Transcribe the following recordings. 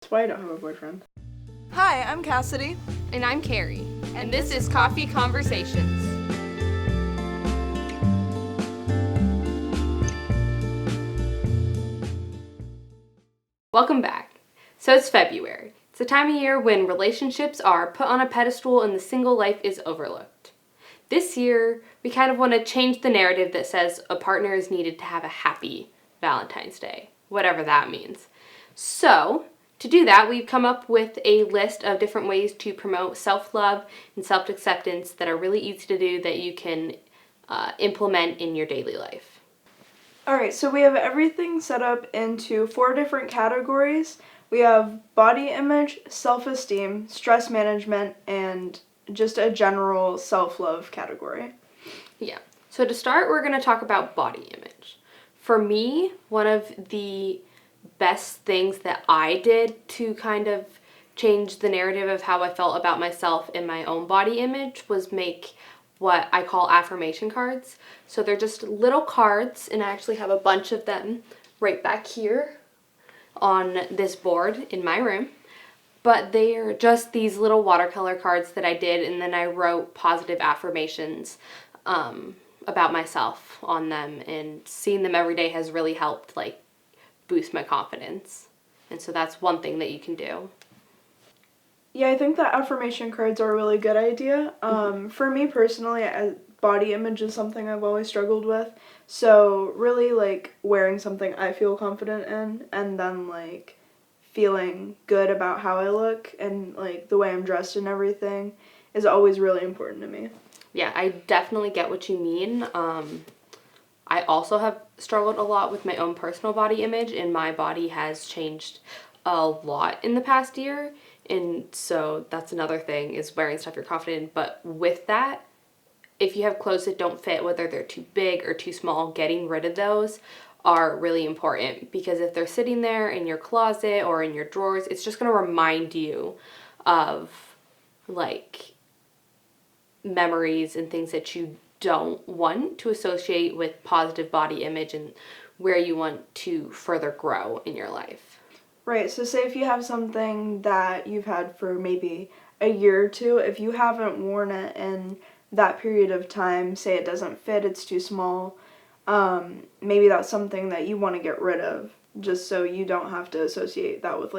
That's why I don't have a boyfriend. Hi, I'm Cassidy. And I'm Carrie. And this is Coffee Conversations. Welcome back. So it's February. It's the time of year when relationships are put on a pedestal and the single life is overlooked. This year, we kind of want to change the narrative that says a partner is needed to have a happy Valentine's Day, whatever that means. So, to do that, we've come up with a list of different ways to promote self-love and self-acceptance that are really easy to do that you can implement in your daily life. Alright, so we have everything set up into 4 different categories. We have body image, self-esteem, stress management, and just a general self-love category. Yeah. So to start, we're going to talk about body image. For me, one of the best things that I did to kind of change the narrative of how I felt about myself and my own body image was make what I call affirmation cards. So they're just little cards, and I actually have a bunch of them right back here on this board in my room. But they are just these little watercolor cards that I did, and then I wrote positive affirmations about myself on them, and seeing them every day has really helped boost my confidence. And so that's one thing that you can do. Yeah, I think that affirmation cards are a really good idea. For me personally, body image is something I've always struggled with. So really wearing something I feel confident in, and then feeling good about how I look and the way I'm dressed and everything is always really important to me. Yeah, I definitely get what you mean. I also have struggled a lot with my own personal body image, and my body has changed a lot in the past year. And so that's another thing, is wearing stuff you're confident in. But with that, if you have clothes that don't fit, whether they're too big or too small, getting rid of those are really important, because if they're sitting there in your closet or in your drawers, it's just going to remind you of memories and things that you don't want to associate with positive body image and where you want to further grow in your life. Right, so say if you have something that you've had for maybe a year or two, if you haven't worn it in that period of time, say it doesn't fit, it's too small, maybe that's something that you want to get rid of, just so you don't have to associate that with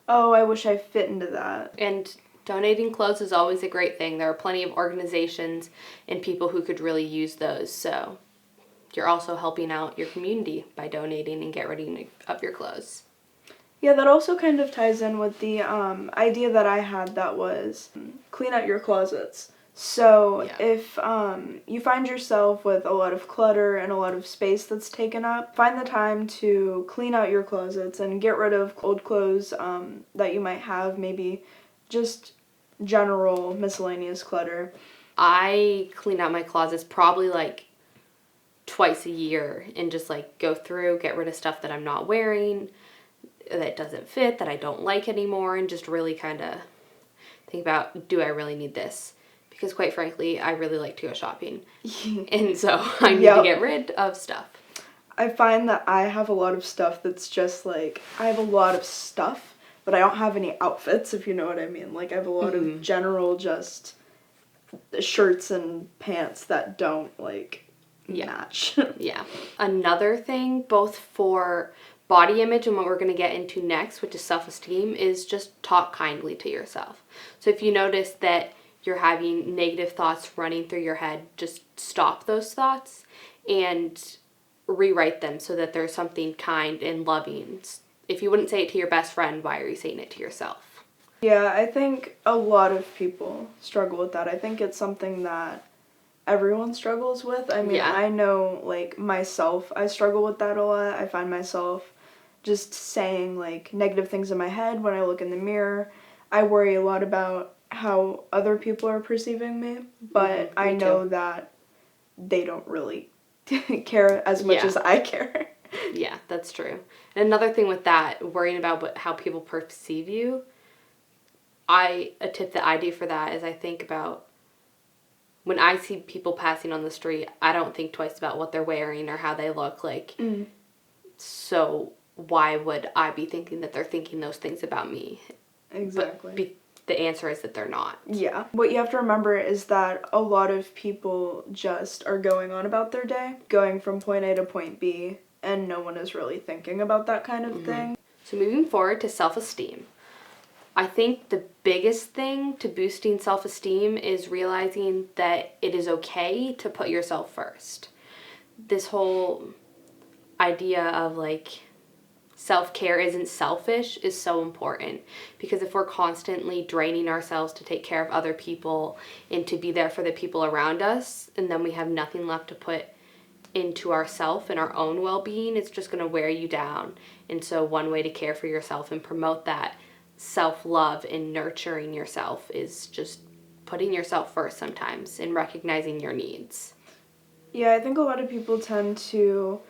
oh, I wish I fit into that. And donating clothes is always a great thing. There are plenty of organizations and people who could really use those, so you're also helping out your community by donating and get rid of your clothes. Yeah, that also kind of ties in with the idea that I had that was clean out your closets. So if you find yourself with a lot of clutter and a lot of space that's taken up, find the time to clean out your closets and get rid of old clothes that you might have, maybe just general miscellaneous clutter. I clean out my closets probably twice a year, and just go through, get rid of stuff that I'm not wearing, that doesn't fit, that I don't like anymore, and just really kind of think about, do I really need this? Because quite frankly, I really like to go shopping. And so I need to get rid of stuff. I find that I have a lot of stuff that's just I have a lot of stuff, but I don't have any outfits, if you know what I mean. I have a lot of general just shirts and pants that don't match. Yeah. Another thing, both for body image and what we're going to get into next, which is self-esteem, is just talk kindly to yourself. So if you notice that you're having negative thoughts running through your head, just stop those thoughts and rewrite them so that there's something kind and loving. If you wouldn't say it to your best friend, why are you saying it to yourself? Yeah, I think a lot of people struggle with that. I think it's something that everyone struggles with. I mean, I know, myself, I struggle with that a lot. I find myself just saying, negative things in my head when I look in the mirror. I worry a lot about how other people are perceiving me, but I know that they don't really care as much as I care. Yeah, that's true. And another thing with that, worrying about how people perceive you, a tip that I do for that is I think about, when I see people passing on the street, I don't think twice about what they're wearing or how they look. So why would I be thinking that they're thinking those things about me? Exactly. But the answer is that they're not. Yeah. What you have to remember is that a lot of people just are going on about their day, going from point A to point B, and no one is really thinking about that kind of thing. So moving forward to self-esteem. I think the biggest thing to boosting self-esteem is realizing that it is okay to put yourself first. This whole idea of like self-care isn't selfish is so important, because if we're constantly draining ourselves to take care of other people and to be there for the people around us, and then we have nothing left to put into ourself and our own well-being, it's just going to wear you down. And so one way to care for yourself and promote that self-love and nurturing yourself is just putting yourself first sometimes and recognizing your needs. Yeah, I think a lot of people tend to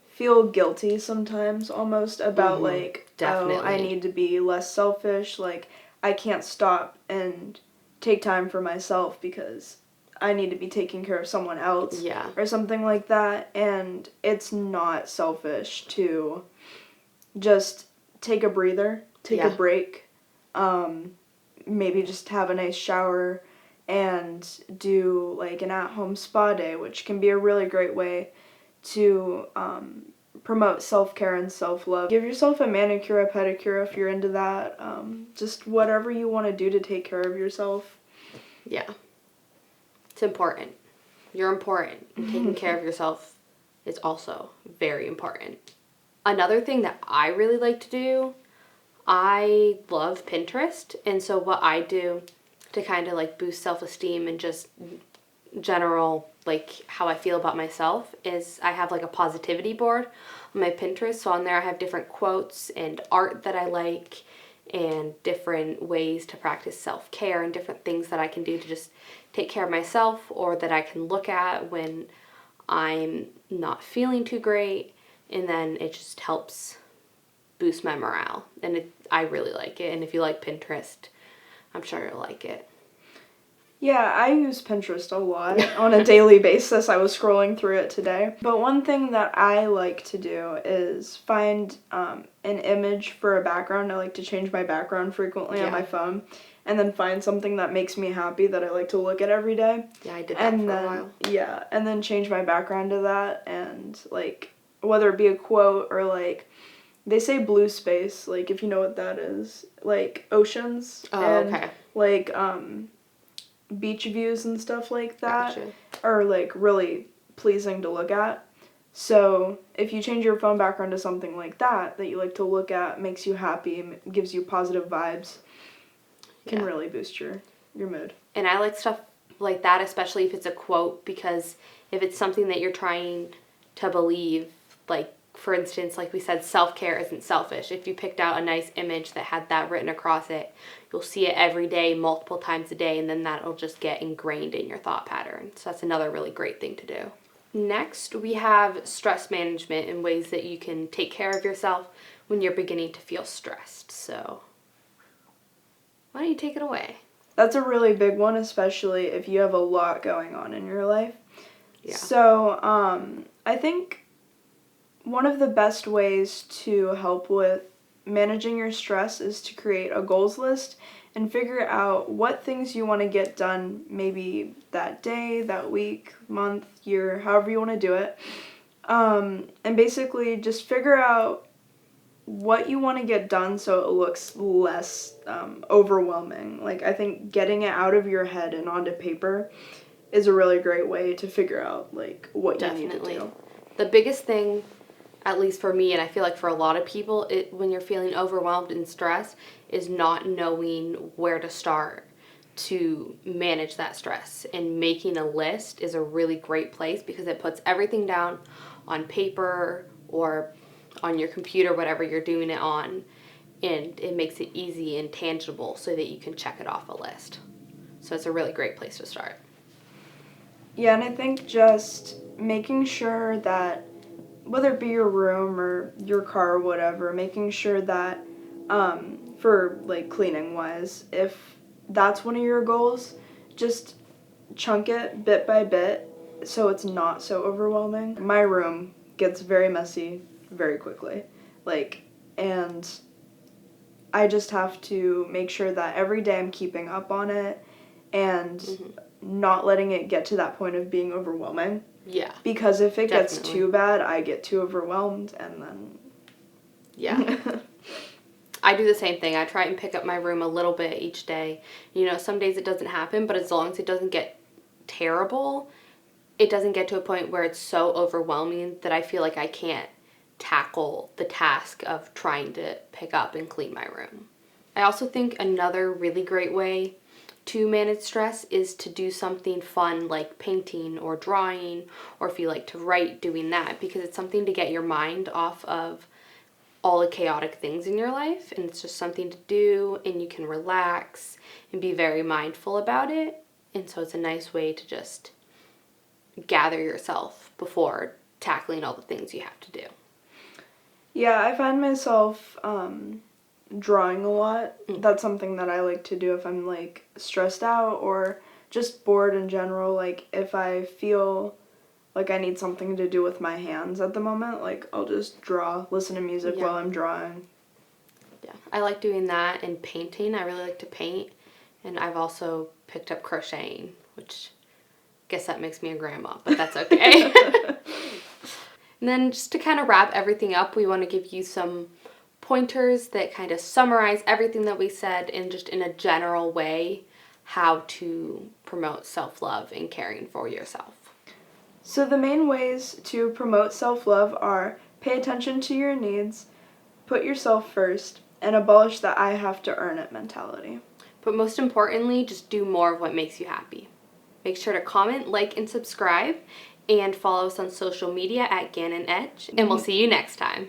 feel guilty sometimes almost about like, Definitely. oh, I need to be less selfish, like I can't stop and take time for myself because I need to be taking care of someone else. Yeah. Or something like that. And it's not selfish to just take a breather, take a break, maybe just have a nice shower and do like an at-home spa day, which can be a really great way to promote self-care and self-love. Give yourself a manicure, a pedicure if you're into that. Just whatever you want to do to take care of yourself. Yeah. It's important. You're important. And taking care of yourself is also very important. Another thing that I really like to do, I love Pinterest. And so what I do to kind of like boost self-esteem and just general like how I feel about myself is I have like a positivity board on my Pinterest. So on there I have different quotes and art that I like and different ways to practice self-care and different things that I can do to just take care of myself, or that I can look at when I'm not feeling too great, and then it just helps boost my morale. And I really like it, and if you like Pinterest, I'm sure you'll like it. Yeah, I use Pinterest a lot on a daily basis. I was scrolling through it today. But one thing that I like to do is find an image for a background. I like to change my background frequently on my phone, and then find something that makes me happy that I like to look at every day. Yeah, I did that for a while. Yeah, and then change my background to that, and like whether it be a quote or like they say blue space, like if you know what that is, like oceans and like beach views and stuff like that are like really pleasing to look at. So if you change your phone background to something like that you like to look at, makes you happy, gives you positive vibes, can really boost your mood. And I like stuff like that, especially if it's a quote, because if it's something that you're trying to believe, like for instance, like we said, self-care isn't selfish. If you picked out a nice image that had that written across it, you'll see it every day, multiple times a day, and then that'll just get ingrained in your thought pattern. So that's another really great thing to do. Next, we have stress management and ways that you can take care of yourself when you're beginning to feel stressed. So why don't you take it away? That's a really big one, especially if you have a lot going on in your life. Yeah. So I think one of the best ways to help with managing your stress is to create a goals list and figure out what things you want to get done, maybe that day, that week, month, year, however you want to do it. And basically just figure out what you want to get done so it looks less overwhelming. Like, I think getting it out of your head and onto paper is a really great way to figure out like what you need to do. The biggest thing, at least for me, and I feel like for a lot of people, when you're feeling overwhelmed and stressed, is not knowing where to start to manage that stress. And making a list is a really great place because it puts everything down on paper or on your computer, whatever you're doing it on, and it makes it easy and tangible so that you can check it off a list. So it's a really great place to start. Yeah, and I think just making sure that whether it be your room or your car or whatever, making sure that for like cleaning wise, if that's one of your goals, just chunk it bit by bit so it's not so overwhelming. My room gets very messy very quickly. like, and I just have to make sure that every day I'm keeping up on it and not letting it get to that point of being overwhelming. Yeah. Because if it gets too bad, I get too overwhelmed, and then... Yeah. I do the same thing. I try and pick up my room a little bit each day. You know, some days it doesn't happen, but as long as it doesn't get terrible, it doesn't get to a point where it's so overwhelming that I feel like I can't tackle the task of trying to pick up and clean my room. I also think another really great way to manage stress is to do something fun like painting or drawing, or if you like to write, doing that, because it's something to get your mind off of all the chaotic things in your life, and it's just something to do, and you can relax and be very mindful about it. And so it's a nice way to just gather yourself before tackling all the things you have to do. Yeah, I find myself drawing a lot. That's something that I like to do if I'm like stressed out or just bored in general. Like if I feel like I need something to do with my hands at the moment, like I'll just draw, listen to music while I'm drawing. Yeah, I like doing that, and painting. I really like to paint, and I've also picked up crocheting, which I guess that makes me a grandma, but that's okay. And then just to kind of wrap everything up, we want to give you some pointers that kind of summarize everything that we said in just in a general way, how to promote self-love and caring for yourself. So the main ways to promote self-love are pay attention to your needs, put yourself first, and abolish the I have to earn it mentality. But most importantly, just do more of what makes you happy. Make sure to comment, like, and subscribe, and follow us on social media at Gannon Edge, and we'll see you next time.